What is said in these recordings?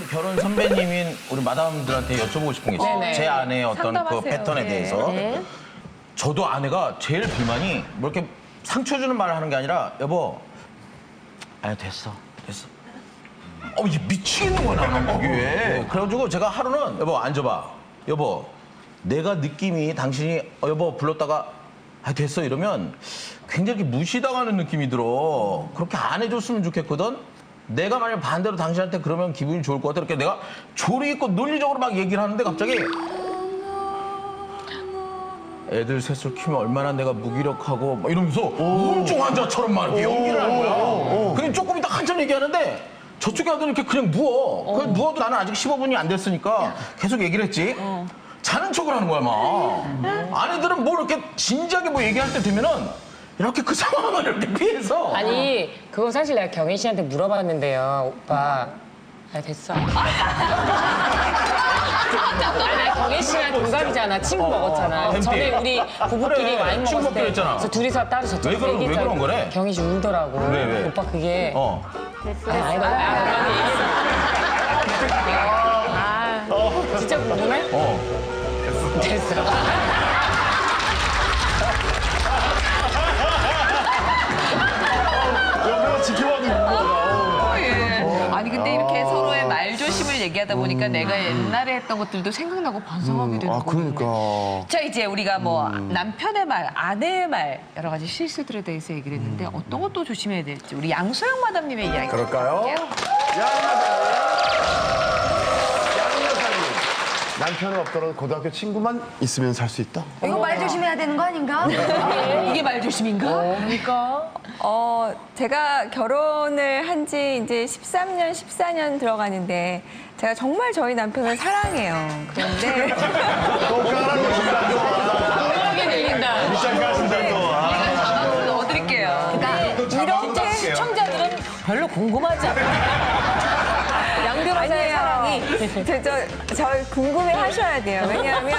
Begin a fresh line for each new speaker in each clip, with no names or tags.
결혼 선배님인 우리 마담들한테 여쭤보고 싶은 게 있어요.
네네.
제 아내의 어떤 그
상담하세요.
패턴에
네.
대해서. 저도 아내가 제일 불만이 뭐 이렇게 상처 주는 말을 하는 게 아니라 여보, 아니 됐어. 이게 미치겠는 거야 나는 이게. 그래가지고 제가 하루는 여보 앉아봐. 여보, 내가 느낌이 당신이 여보 불렀다가 됐어 이러면 굉장히 무시당하는 느낌이 들어. 그렇게 안 해줬으면 좋겠거든. 내가 만약 반대로 당신한테 그러면 기분이 좋을 것 같아. 이렇게 내가 조리 있고 논리적으로 막 얘기를 하는데 갑자기 애들 셋을 키우면 얼마나 내가 무기력하고 막 이러면서 우울증 환자처럼 막 이렇게 연기를 하는 거야. 근데 조금 이따 한참 얘기하는데 저쪽에 아들은 이렇게 그냥 누워. 그냥 누워도 나는 아직 15분이 안 됐으니까 계속 얘기를 했지. 자는 척을 하는 거야 막. 아내들은 뭐 이렇게 진지하게 뭐 얘기할 때 되면은 이렇게 그 상황을 이렇게 피해서.
아니, 그거 사실 내가 경희 씨한테 물어봤는데요, 오빠. 됐어. 아니, 나 경희 씨랑 동갑이잖아. 친구 먹었잖아.
햄띠.
전에 우리 부부끼리
그래,
와인
친구
먹었을
먹기로
때.
했잖아.
그래서 둘이서 따로 저쪽에서
왜 그런
얘기했잖아.
거래?
경희 씨 울더라고.
왜?
오빠 그게. 진짜 궁금해? 됐어.
옆에서 지켜봐도 있는 거야.
예. 아니 근데 이렇게 서로의 말조심을 얘기하다 보니까 내가 옛날에 했던 것들도 생각나고 반성하게 되는 거예요.
그러니까.
자 이제 우리가 뭐 남편의 말, 아내의 말 여러 가지 실수들에 대해서 얘기를 했는데 어떤 것도 조심해야 될지 우리 양소영 마담님의 이야기.
그럴까요? 양 여사님. 남편은 없더라도 고등학교 친구만 있으면 살 수 있다.
이거 말 조심해야 되는 거 아닌가?
이게 말조심인가?
뭡니까?
제가 결혼을 한 지 이제 13년, 14년 들어가는데 제가 정말 저희 남편을 사랑해요. 그런데
또 깔아놓으신다, 또.
하게 들린다.
시작하신다, 또.
자막으로 넣어드릴게요.
이렇게
시청자들은 별로 궁금하지 않아.
양들어서의 사랑이 저 궁금해 하셔야 돼요. 왜냐하면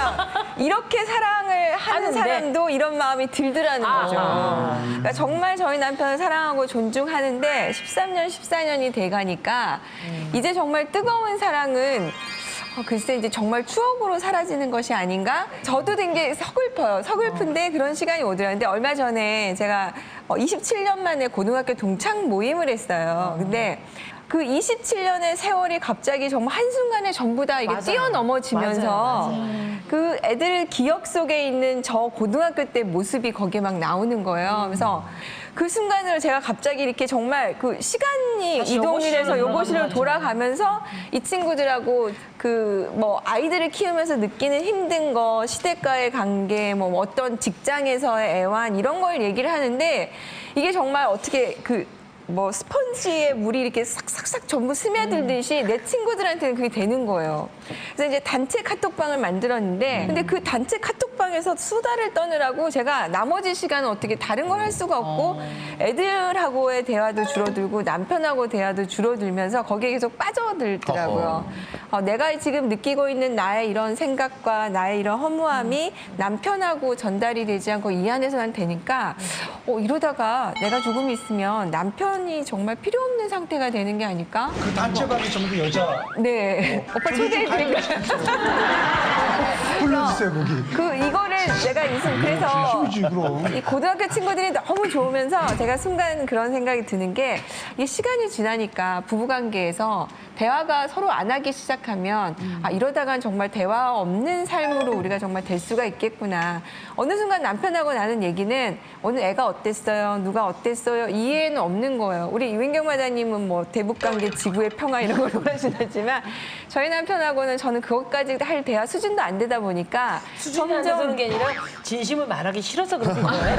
이렇게 사랑을 하는
하는데.
사람도 이런 마음이 들더라는 거죠. 그러니까 정말 저희 남편을 사랑하고 존중하는데 13년, 14년이 돼가니까 이제 정말 뜨거운 사랑은 글쎄 이제 정말 추억으로 사라지는 것이 아닌가? 저도 되게 서글퍼요. 서글픈데 그런 시간이 오더라고요. 근데 얼마 전에 제가 27년 만에 고등학교 동창 모임을 했어요. 근데 그 27년의 세월이 갑자기 정말 한순간에 전부 다 이게 뛰어넘어지면서 그 애들 기억 속에 있는 저 고등학교 때 모습이 거기에 막 나오는 거예요. 그래서 그 순간을 제가 갑자기 이렇게 정말 그 시간이 이동이 돼서 요거실로 돌아가면서 이 친구들하고 그 뭐 아이들을 키우면서 느끼는 힘든 거, 시댁과의 관계, 뭐 어떤 직장에서의 애환 이런 걸 얘기를 하는데 이게 정말 어떻게 뭐 스펀지에 물이 이렇게 싹싹싹 전부 스며들듯이 내 친구들한테는 그게 되는 거예요. 그래서 이제 단체 카톡방을 만들었는데 근데 그 단체 카톡방에서 수다를 떠느라고 제가 나머지 시간은 어떻게 다른 걸 할 수가 없고 애들하고의 대화도 줄어들고 남편하고 대화도 줄어들면서 거기에 계속 빠져들더라고요. 내가 지금 느끼고 있는 나의 이런 생각과 나의 이런 허무함이 남편하고 전달이 되지 않고 이 안에서만 되니까 이러다가 내가 조금 있으면 남편이 정말 필요 없는 상태가 되는 게 아닐까?
그 단체방이 전부 여자.
네. 오빠 초대해드릴까요?
불러주세요, 거기.
이거를 내가 그래서
힘이지, 그럼.
이 고등학교 친구들이 너무 좋으면서 제가 순간 그런 생각이 드는 게 이게 시간이 지나니까 부부관계에서 대화가 서로 안 하기 시작하면 이러다간 정말 대화 없는 삶으로 우리가 정말 될 수가 있겠구나. 어느 순간 남편하고 나는 얘기는 오늘 애가 어땠어요? 누가 어땠어요? 이해는 없는 거예요. 우리 유인경 마다님은 뭐 대북관계, 지구의 평화 이런 걸 원하시지만 저희 남편하고는 저는 그것까지 할 대화 수준도 안 되다 보니까
수준이 안 돼서 그런 게 아니라 진심을 말하기 싫어서 그런 거예요.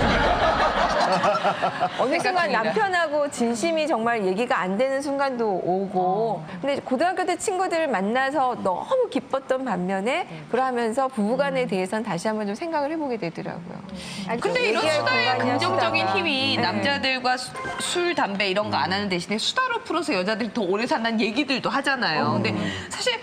어느 순간
중이다.
남편하고 진심이 정말 얘기가 안 되는 순간도 오고 근데 고등학교 때 친구들을 만나서 너무 기뻤던 반면에 그러면서 부부간에 대해서는 다시 한번 좀 생각을 해보게 되더라고요.
근데 이런
얘기할
수다의
공간이야,
긍정적인
수다가.
힘이
네.
남자들과 술, 담배 이런 거 안 하는 대신에 수다로 풀어서 여자들이 더 오래 산다는 얘기들도 하잖아요. 근데 사실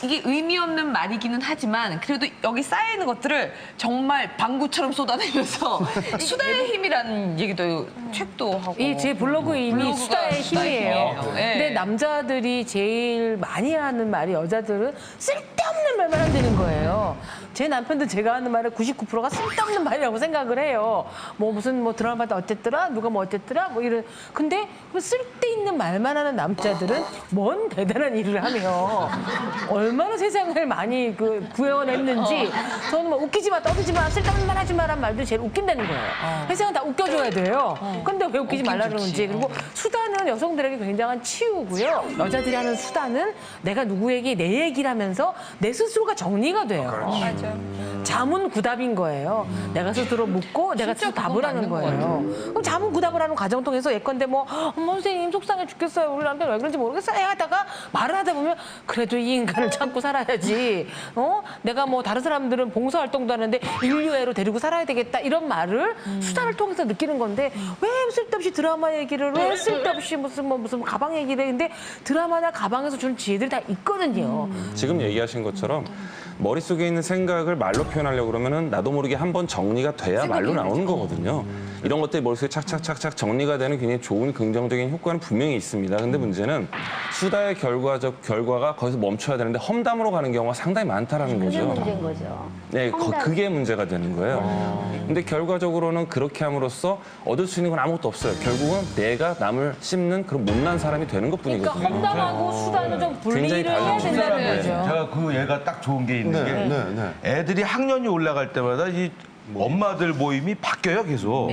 이게 의미 없는 말이기는 하지만 그래도 여기 쌓여있는 것들을 정말 방구처럼 쏟아내면서 수다의 힘이라는 얘기도 책도 하고.
이 제 블로그 이미
블로그가
수다의 힘이에요.
예.
근데 남자들이 제일 많이 하는 말이 여자들은 쓸데없는 말만 한다는 거예요. 제 남편도 제가 하는 말의 99%가 쓸데없는 말이라고 생각을 해요. 뭐 무슨 뭐 드라마다 어땠더라, 누가 뭐 어땠더라, 뭐 이런. 근데 그 쓸데있는 말만 하는 남자들은 뭔 대단한 일을 하며 얼마나 세상을 많이 구해냈는지 저는 뭐 웃기지 마, 떠들지 마, 쓸데없는 말 하지 마란 말도 제일 웃긴다는 거예요. 세상은 다 웃겨줘야 돼요. 근데 왜 웃기지 말라 그러는지. 그리고 수다는 여성들에게 굉장한 치유고요. 여자들이 하는 수다는 내가 누구에게 내 얘기를 하면서 내 스스로가 정리가 돼요.
맞아.
자문구답인 거예요. 내가 스스로 묻고 내가 스스로 답을 하는 거예요. 그럼 자문구답을 하는 과정 통해서 예컨대 뭐 어머 선생님 속상해 죽겠어요. 우리 남편 왜 그런지 모르겠어요. 하다가 말을 하다 보면 그래도 이 인간을 참고 살아야지. 내가 뭐 다른 사람들은 봉사활동도 하는데 인류애로 데리고 살아야 되겠다. 이런 말을 수다를 통해서 느끼는 건데 왜 쓸데없이 드라마 얘기를 왜 쓸데없이 무슨 가방 얘기를 해. 근데 드라마나 가방에서 주는 지혜들이 다 있거든요.
지금 얘기하신 것처럼 머릿속에 있는 생각을 말로 표현하려고 그러면은 나도 모르게 한번 정리가 돼야 말로 나오는 거거든요. 이런 것들이 머릿속에 착착착착 정리가 되는 굉장히 좋은 긍정적인 효과는 분명히 있습니다. 근데 문제는 수다의 결과가 거기서 멈춰야 되는데 험담으로 가는 경우가 상당히 많다라는
그게
거죠.
문제인 거죠.
네, 그게 문제가 되는 거예요. 근데 결과적으로는 그렇게 함으로써 얻을 수 있는 건 아무것도 없어요. 결국은 내가 남을 씹는 그런 못난 사람이 되는
그러니까
것뿐이거든요.
험담하고 수다는 좀 분리를
굉장히
해야
다른
된다는 거죠.
제가 그 얘가 딱 좋은 게 있는 게 애들이 학년이 올라갈 때마다 이 엄마들 모임이 바뀌어요 계속.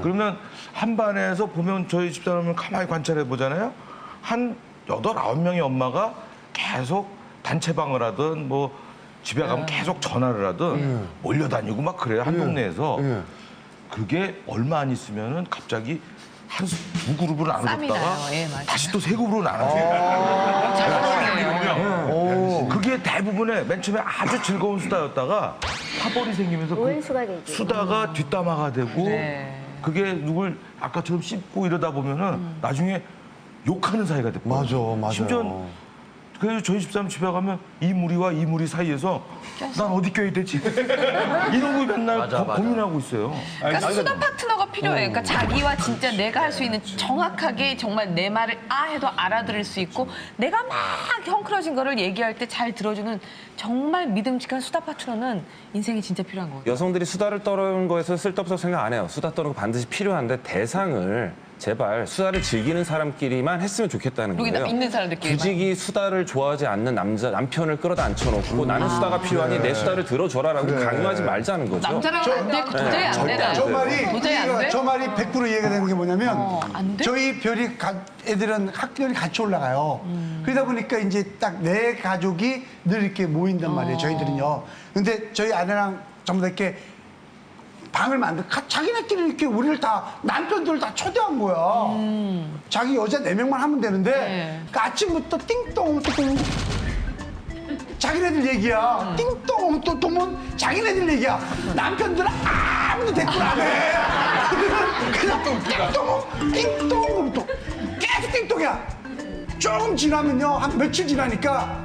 그러면 한 반에서 보면 저희 집사람을 가만히 관찰해 보잖아요. 한 8, 9명의 엄마가 계속 단체방을 하든 뭐 집에 가면 계속 전화를 하든 몰려다니고 막 그래요 한 동네에서. 그게 얼마 안 있으면은 갑자기 두 그룹으로
쌈이
나눠졌다가
나요. 예, 맞아요.
다시 또 세 그룹으로 나눠져요. 그게 대부분의 맨 처음에 아주 즐거운 수다였다가 파벌이 생기면서 그
오해수가 되죠.
수다가 뒷담화가 되고 그게 누굴 아까처럼 씹고 이러다 보면은 나중에 욕하는 사이가 됐고
맞아.
심지어 그래서 저희 집사람 집에 가면 이 무리와 이 무리 사이에서 난 어디 껴야 되지? 이런 거 맨날 고민하고 있어요.
그러니까 수다 파트너가 필요해요. 그러니까 자기와 진짜 내가 할 수 있는 정확하게 정말 내 말을 해도 알아들을 수 있고 내가 막 헝클어진 거를 얘기할 때 잘 들어주는 정말 믿음직한 수다 파트너는 인생에 진짜 필요한 거예요.
여성들이 수다를 떠는 거에서 쓸데없다고 생각 안 해요. 수다 떠는 거 반드시 필요한데 대상을 제발 수다를 즐기는 사람끼리만 했으면 좋겠다는
여기
거예요.
있는 사람들끼리.
굳이 수다를 좋아하지 않는 남편을 끌어다 앉혀놓고 나는 수다가 필요하니 내 수다를 들어줘라라고 강요하지 말자는 거죠.
남자랑 안 돼. 도저히 안 돼. 나는.
저 말이
도저히 안 돼?
저 말이 100% 이해가 되는 게 뭐냐면
안 돼?
저희 애들은 학년이 같이 올라가요. 그러다 보니까 이제 딱 내 가족이 늘 이렇게 모인단 말이에요. 저희들은요. 근데 저희 아내랑 전부 다 이렇게 방을 자기네끼리 이렇게 우리를 다 남편들을 다 초대한 거야. 자기 여자 4명만 하면 되는데 그 아침부터 띵동 자기네들 얘기야. 띵동 또 뭐 자기네들 얘기야. 남편들은 아무도 대꾸를 안 해. 그냥 띵동 또 계속 띵동이야. 조금 지나면요 한 며칠 지나니까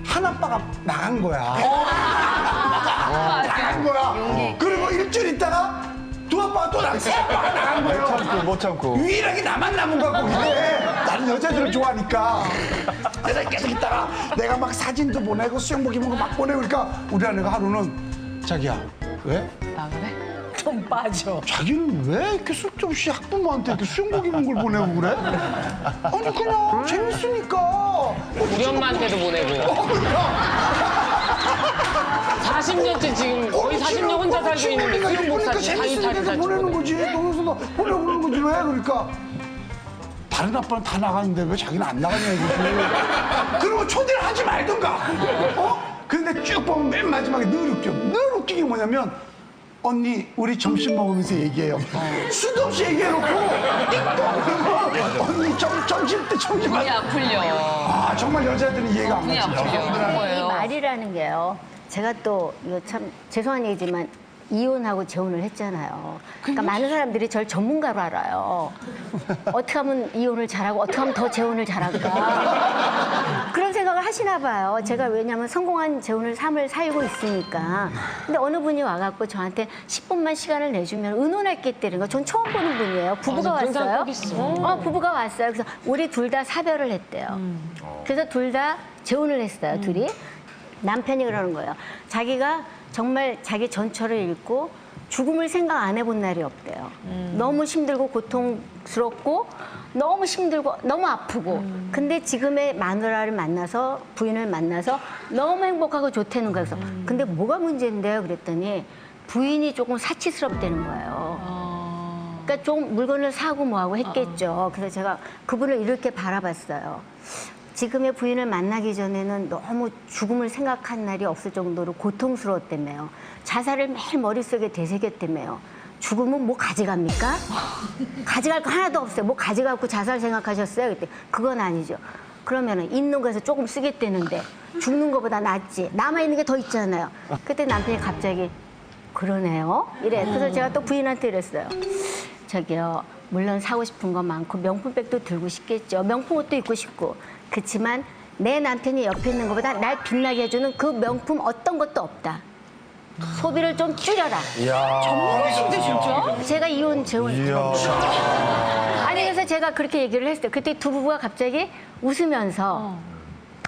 한 아빠가 나간 거야. 나간 거야. 그리고 일주일 있다가 두 아빠가 또 나가, 세 아빠가 나간 거예요.
못 참고.
유일하게 나만 남은 거 같고 이래. 나는 여자들을 좋아하니까. 그래서 계속 있다가 내가 막 사진도 보내고 수영복 입은 거 막 보내고 그러니까 우리 아내가 하루는 자기야 왜?
나 그래?
좀 빠져.
자기는 왜 이렇게 쓸데없이 학부모한테 이렇게 수영복 입은 걸 보내고 그래? 아니 그냥 재밌으니까.
우리 엄마한테도 보내고. 40년째 지금 거의 40년 혼자 살고 있는데 수영복
그러니까
사진, 자기
재밌으니까
사진
보내는 거지. 동영상도 보내고 그러는 거지 왜? 그러니까 다른 아빠는 다 나가는데 왜 자기는 안 나가냐 이거지. 그러면 초대를 하지 말든가. 근데 쭉 보면 맨 마지막에 늘 웃겨. 늘 웃긴 게 뭐냐면 언니 우리 점심 먹으면서 얘기해요. 수도 없이 얘기해놓고 언니 점심 때 점심
분이 안 풀려.
아 정말 여자들은 이해가 안
분이 안
가죠.
풀려. 그런
이
거예요.
말이라는 게요. 제가 또 이거 참 죄송한 얘기지만 이혼하고 재혼을 했잖아요. 그러니까 많은 사람들이 저를 전문가로 알아요. 어떻게 하면 이혼을 잘하고 어떻게 하면 더 재혼을 잘할까. 그런 생각을 하시나 봐요. 제가 왜냐하면 성공한 재혼을 삶을 살고 있으니까. 근데 어느 분이 와갖고 저한테 10분만 시간을 내주면 의논할겠다는 거. 전 처음 보는 분이에요. 부부가
그런 사람
왔어요.
꼭 있어.
부부가 왔어요. 그래서 우리 둘 다 사별을 했대요. 그래서 둘 다 재혼을 했어요. 둘이. 남편이 그러는 거예요. 자기가 정말 자기 전처를 잃고 죽음을 생각 안 해본 날이 없대요. 너무 힘들고 고통스럽고 너무 힘들고 너무 아프고 근데 지금의 마누라를 만나서 부인을 만나서 너무 행복하고 좋다는 거예요. 그래서 근데 뭐가 문제인데요? 그랬더니 부인이 조금 사치스럽다는 거예요. 그러니까 좀 물건을 사고 뭐하고 했겠죠. 그래서 제가 그분을 이렇게 바라봤어요. 지금의 부인을 만나기 전에는 너무 죽음을 생각한 날이 없을 정도로 고통스러웠다며요. 자살을 매일 머릿속에 되새겼다며요. 죽으면 뭐 가져갑니까? 가져갈 거 하나도 없어요. 뭐 가져가고 자살 생각하셨어요? 그때 그건 아니죠. 그러면은 있는 거에서 조금 쓰겠다는데 죽는 거보다 낫지. 남아있는 게 더 있잖아요. 그때 남편이 갑자기 그러네요. 이래. 그래서 제가 또 부인한테 이랬어요. 저기요. 물론 사고 싶은 거 많고 명품백도 들고 싶겠죠. 명품 옷도 입고 싶고. 그렇지만 내 남편이 옆에 있는 것보다 날 빛나게 해주는 그 명품 어떤 것도 없다. 소비를 좀 줄여라.
전문가신데 진짜?
제가 이혼 재혼을 아니 그래서 제가 그렇게 얘기를 했어요. 그때 두 부부가 갑자기 웃으면서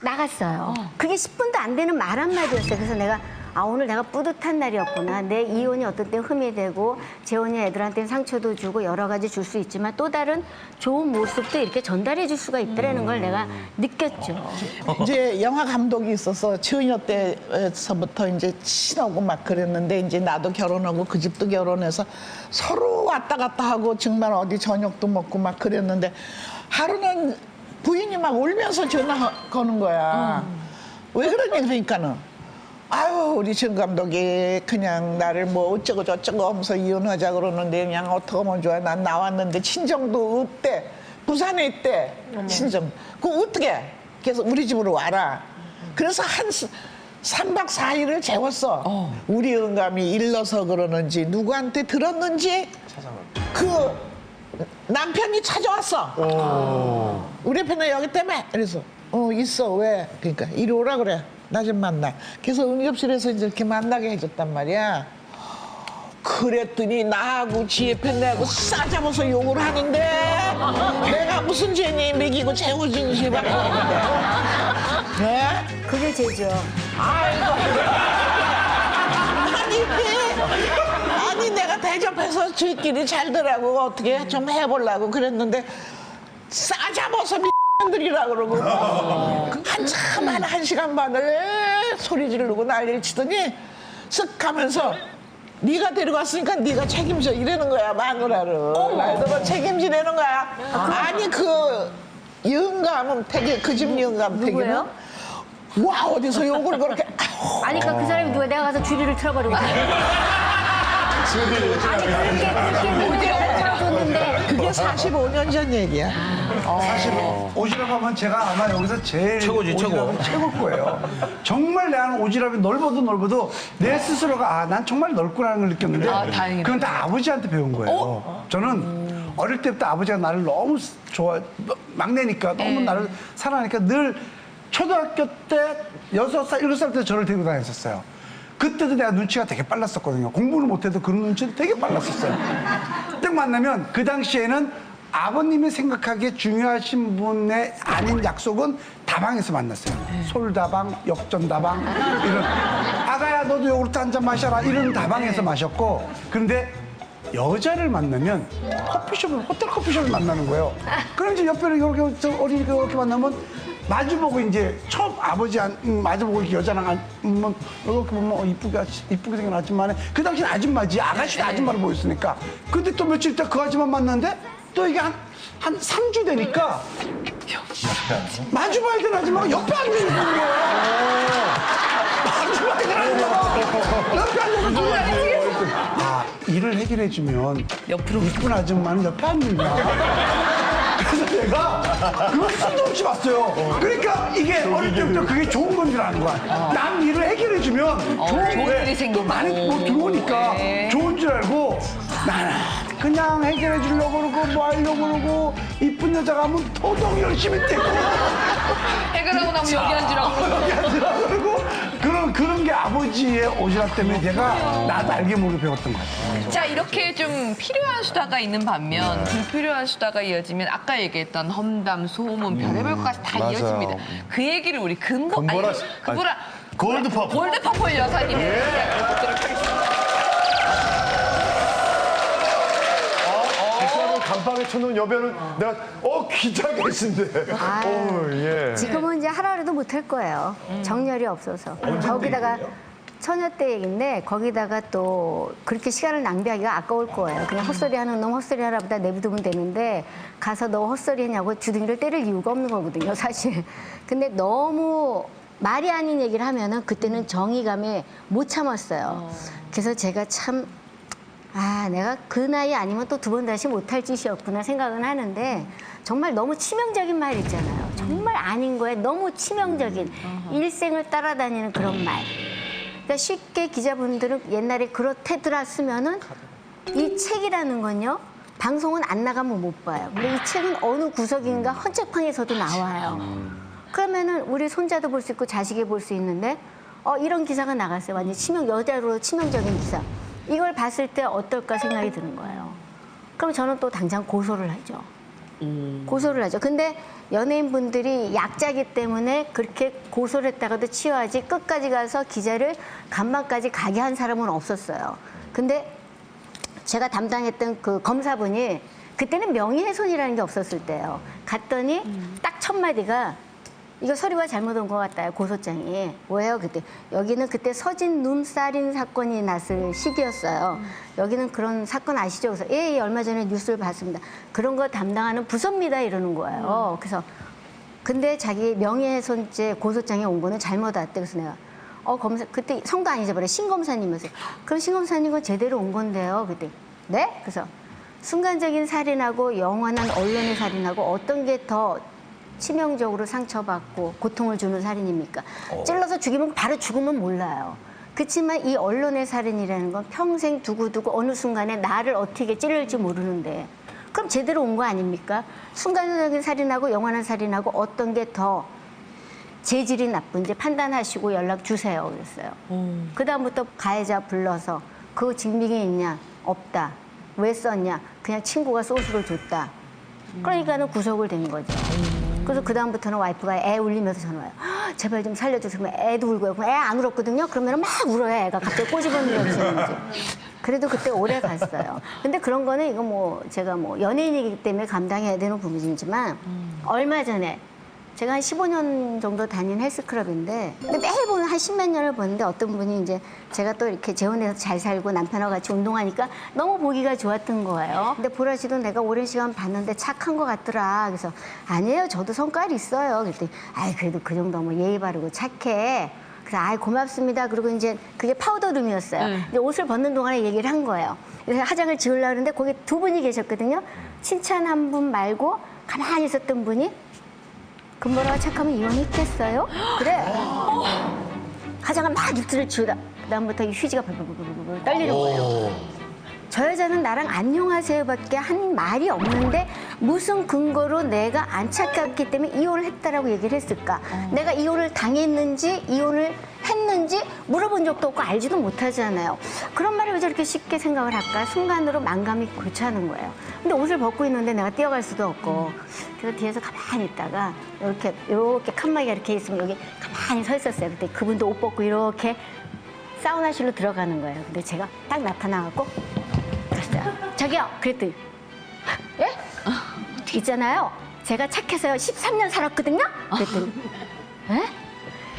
나갔어요. 그게 10분도 안 되는 말 한마디였어요. 그래서 내가 오늘 내가 뿌듯한 날이었구나. 내 이혼이 어떤 때 흠이 되고 재혼이 애들한테는 상처도 주고 여러 가지 줄 수 있지만 또 다른 좋은 모습도 이렇게 전달해 줄 수가 있다는 걸 내가 느꼈죠.
이제 영화 감독이 있어서 처녀 때서부터 이제 친하고 막 그랬는데 이제 나도 결혼하고 그 집도 결혼해서 서로 왔다 갔다 하고 정말 어디 저녁도 먹고 막 그랬는데 하루는 부인이 막 울면서 전화 거는 거야. 왜 그러니 그러니까는 아유 우리 정 감독이 그냥 나를 뭐 어쩌고 저쩌고 하면서 이혼하자 그러는데 그냥 어떻게 하면 좋아. 난 나왔는데 친정도 없대. 부산에 있대. 친정. 그거 어떻게? 그래서 우리 집으로 와라. 그래서 한 3박 4일을 재웠어. 우리 영감이 일러서 그러는지 누구한테 들었는지 그 남편이 찾아왔어. 우리 편은 여기 때문에. 그래서 있어. 왜? 그러니까 이리 오라 그래. 나 좀 만나. 그래서 응급실에서 이제 이렇게 만나게 해줬단 말이야. 그랬더니 나하고 지혜 편내하고 싸잡아서 욕을 하는데 내가 무슨 죄니 먹이고 재워준 죄밖에 없는데. 네?
그게 죄죠.
아니 내가 대접해서 저희끼리 잘더라고 어떻게 좀 해보려고 그랬는데 싸잡아서 들이라 그러고 한참 한 시간 반을 소리 지르고 난리를 치더니 쓱 가면서 네가 데려갔으니까 네가 책임져 이러는 거야 마누라를. 나도 뭐 책임지라는 거야. 아니 그 영감은 되게 그 집 영감 되게는 와 어디서 욕을 그렇게
아니 그러니까 그 사람이 누가 내가 가서 주리를 틀어버리고 그렇게 틀어줬는데
그게 45년 전 얘기야.
사실 오지랖 하면 제가 아마 여기서 제일
최고지, 최고.
오지랖은 최고일 거예요. 정말 내 안에 오지랖이 넓어도 내 스스로가 난 정말 넓구나라는 걸 느꼈는데
다행이다.
그건 다 아버지한테 배운 거예요. 저는 어릴 때부터 아버지가 나를 너무 좋아 막내니까 너무 나를 사랑하니까 늘 초등학교 때 6살, 7살 때 저를 데리고 다녔었어요. 그때도 내가 눈치가 되게 빨랐었거든요. 공부를 못해도 그런 눈치도 되게 빨랐었어요. 딱 만나면 그 당시에는 아버님이 생각하기에 중요하신 분의 아닌 약속은 다방에서 만났어요. 솔다방, 역전다방 이런 아가야 너도 요구르트 한 잔 마셔라 이런 다방에서 마셨고 그런데 여자를 만나면 호텔 커피숍을 만나는 거예요. 그럼 이제 옆에를 이렇게 어린이가 이렇게 만나면 마주보고 이제 처음 아버지 마주보고 이렇게 여자랑 이렇게 보면 이쁘게 생긴 아줌마네. 그 당시는 아줌마지 아가씨도 아줌마로 보였으니까. 근데 또 며칠 있다 그 아줌마 만났는데 또 이게 한 3주 되니까 마주봐야 되는 아줌마가 옆에 앉아있는 거예요. 마주봐야 되는 아줌마가 옆에 앉아있는 거예요. 일을 해결해주면 옆으로 이쁜 아줌마는 옆에 앉는다. 그래서 내가 그걸 수도 없이 봤어요. 그러니까 이게 어릴 때부터 그게 좋은 건 줄 아는 거야. 남 일을 해결해주면 좋은
좋은
거에
일이
또 많이 뭐 들어오니까
네.
좋은 줄 알고 나는 그냥 해결해 주려고 그러고 뭐 하려고 그러고 이쁜 여자가 하면 토동 열심히 떼고
해결하고 나면 여기 앉으라고.
여기 앉으라고 그러고 그런 게 아버지의 오지랖 때문에 제가 나도 알게 모르게 배웠던 것 같아요.
자, 이렇게 좀 필요한 수다가 있는 반면 불필요한 수다가 이어지면 아까 얘기했던 험담, 소문, 별의별 것까지 다
맞아요.
이어집니다. 그 얘기를 우리
금보라 씨- 골드 퍼플.
골드 퍼플 여사님 듣도록 하겠습니다.
백사는 감방에 쳐놓은 여배우는 내가 기자 계신데. 예.
지금은 이제 하라도 못할 거예요. 정열이 없어서. 거기다가 처녀 때 얘기인데 거기다가 또 그렇게 시간을 낭비하기가 아까울 거예요. 그냥 헛소리 하는 놈 헛소리 하라보다 내비두면 되는데 가서 너 헛소리 했냐고 주둥이를 때릴 이유가 없는 거거든요, 사실. 근데 너무 말이 아닌 얘기를 하면은 그때는 정의감에 못 참았어요. 그래서 제가 참 내가 그 나이 아니면 또 두 번 다시 못할 짓이었구나 생각은 하는데 정말 너무 치명적인 말 있잖아요. 정말 아닌 거에 너무 치명적인 일생을 따라다니는 그런 말. 그러니까 쉽게 기자분들은 옛날에 그렇대더라 쓰면은 이 책이라는 건요. 방송은 안 나가면 못 봐요. 근데 이 책은 어느 구석인가 헌책방에서도 나와요. 그러면은 우리 손자도 볼 수 있고 자식이 볼 수 있는데 이런 기사가 나갔어요. 완전 여자로 치명적인 기사. 이걸 봤을 때 어떨까 생각이 드는 거예요. 그럼 저는 또 당장 고소를 하죠. 고소를 하죠. 근데 연예인분들이 약자기 때문에 그렇게 고소를 했다가도 치워하지 끝까지 가서 기자를 간방까지 가게 한 사람은 없었어요. 근데 제가 담당했던 그 검사분이 그때는 명예훼손이라는 게 없었을 때예요. 갔더니 딱 첫 마디가 이거 서류가 잘못 온 것 같다요, 고소장이. 왜요? 여기는 그때 서진 눈살인 사건이 났을 시기였어요. 여기는 그런 사건 아시죠? 그래서 예, 얼마 전에 뉴스를 봤습니다. 그런 거 담당하는 부서입니다, 이러는 거예요. 그래서 근데 자기 명예훼손죄 고소장에 온 거는 잘못 왔대. 그래서 내가 검사 그때 성도 안 잊어버려. 신검사님이었어요. 그럼 신검사님 건 제대로 온 건데요. 그때 네? 그래서 순간적인 살인하고 영원한 언론의 살인하고 어떤 게 더 치명적으로 상처받고 고통을 주는 살인입니까? 찔러서 죽이면 바로 죽으면 몰라요. 그렇지만 이 언론의 살인이라는 건 평생 두고두고 어느 순간에 나를 어떻게 찌를지 모르는데 그럼 제대로 온 거 아닙니까? 순간적인 살인하고 영원한 살인하고 어떤 게 더 재질이 나쁜지 판단하시고 연락 주세요. 그랬어요. 그다음부터 가해자 불러서 그 증빙이 있냐? 없다. 왜 썼냐? 그냥 친구가 소스를 줬다. 그러니까는 구속을 된 거죠. 그래서 그다음부터는 와이프가 애 울리면서 전화 와요. 제발 좀 살려주세요. 그러면 애도 울고요. 애 안 울었거든요. 그러면 막 울어요. 애가 갑자기 꼬집어는 거지. 그래도 그때 오래 갔어요. 근데 그런 거는 이거 뭐 제가 뭐 연예인이기 때문에 감당해야 되는 부분이지만 얼마 전에 제가 한 15년 정도 다닌 헬스클럽인데 근데 매일 보는 한 10몇 년을 보는데 어떤 분이 이제 제가 또 이렇게 재혼해서 잘 살고 남편하고 같이 운동하니까 너무 보기가 좋았던 거예요. 근데 보라 씨도 내가 오랜 시간 봤는데 착한 것 같더라. 그래서 아니에요. 저도 성깔이 있어요. 그랬더니 그래도 그 정도 뭐 예의 바르고 착해. 그래서 고맙습니다. 그리고 이제 그게 파우더룸이었어요. 근데 옷을 벗는 동안에 얘기를 한 거예요. 그래서 화장을 지으려고 하는데 거기 두 분이 계셨거든요. 칭찬 한 분 말고 가만히 있었던 분이 금보라가 착하면 이혼했겠어요? 그래. 화장을 막 입술을 지우다 그다음부터 이 휴지가 벌벌벌벌 떨리는 거예요. 저 여자는 나랑 안녕하세요밖에 한 말이 없는데 무슨 근거로 내가 안 착했기 때문에 이혼을 했다라고 얘기를 했을까? 내가 이혼을 당했는지 이혼을 했는지 물어본 적도 없고 알지도 못하잖아요. 그런 말을 왜 저렇게 쉽게 생각을 할까? 순간으로 만감이 교차하는 거예요. 근데 옷을 벗고 있는데 내가 뛰어갈 수도 없고 그래서 뒤에서 가만히 있다가 이렇게 칸막이가 이렇게 있으면 여기 가만히 서 있었어요. 그때 그분도 옷 벗고 이렇게 사우나실로 들어가는 거예요. 근데 제가 딱 나타나갖고 저기요. 그랬더니 예? 있잖아요. 제가 착해서요 13년 살았거든요. 그랬더니 예?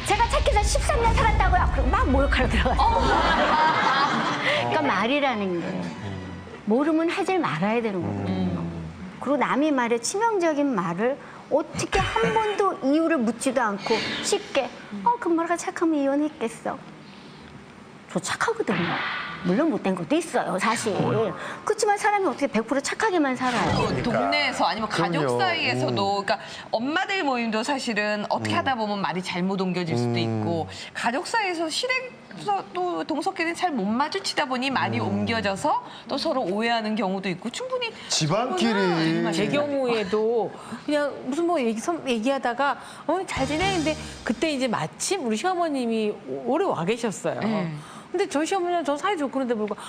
제가 착해서 13년 살았다고요. 그리고 막 모욕하러 들어갔어요. 그러니까 말이라는 게 모르면 하질 말아야 되는 거거든요. 그리고 남이 말에 치명적인 말을 어떻게 한 번도 이유를 묻지도 않고 쉽게 금보라가 착하면 이혼했겠어. 저 착하거든요. 물론 못된 것도 있어요, 사실. 그렇지만 사람이 어떻게 100% 착하게만 살아요.
동네에서 아니면 가족
그럼요.
사이에서도 그러니까 엄마들 모임도 사실은 어떻게 하다 보면 말이 잘못 옮겨질 수도 있고 가족 사이에서 실행서 또 동석끼리 잘 못 마주치다 보니 말이 옮겨져서 또 서로 오해하는 경우도 있고 충분히
집안끼리.
제 경우에도 그냥 무슨 뭐 얘기하다가 잘 지내는데 그때 이제 마침 우리 시어머님이 오래 와 계셨어요. 근데 저희 시어머니랑 저 사이 좋고 그런데 불구하고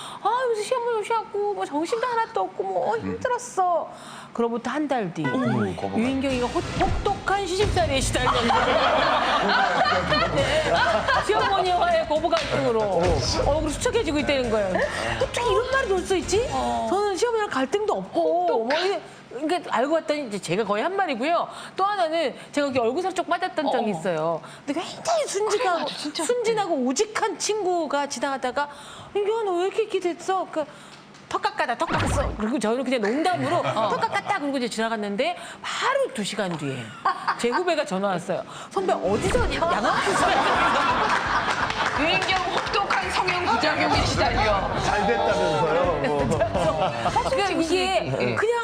무슨 시어머니 오셔갖고 뭐 정신도 하나도 없고 뭐 힘들었어. 그로부터 한 달 뒤 유인경이가 혹독한 시집살이에 시달렸는데 네. 시어머니와의 고부 갈등으로 얼굴이 수척해지고 있다는 거예요. 어떻게 이런 말이 올 수 있지? 저는 시어머니랑 갈등도 없고 뭐 그러니까 알고 봤더니 이제 제가 거의 한 말이고요. 또 하나는 제가 여기 얼굴살 쪽 빠졌던 적이 있어요. 근데 굉장히 순진하고 우직한 친구가 지나가다가 이게 너 왜 이렇게 됐어? 턱 깎아다, 턱 깎았어. 그리고 저는 그냥 농담으로 턱 깎았다. 그러고 이제 지나갔는데 바로 2시간 뒤에 제 후배가 전화 왔어요. 선배 어디서 양아치
유인경 혹독한 성형 부작용에 시달려.
잘 됐다면서요. 뭐.
그러니까 이게 그냥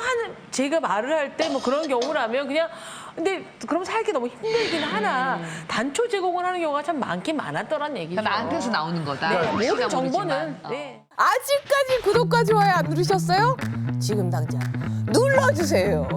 제가 말을 할 때 뭐 그런 경우라면 그냥 근데 그럼 살기 너무 힘들긴 하나 단초 제공을 하는 경우가 참 많긴 많았더란 얘기죠.
나한테서 나오는 거다.
네, 모든
시가
정보는
모르지만.
네.
아직까지 구독과 좋아요 안 누르셨어요? 지금 당장 눌러주세요.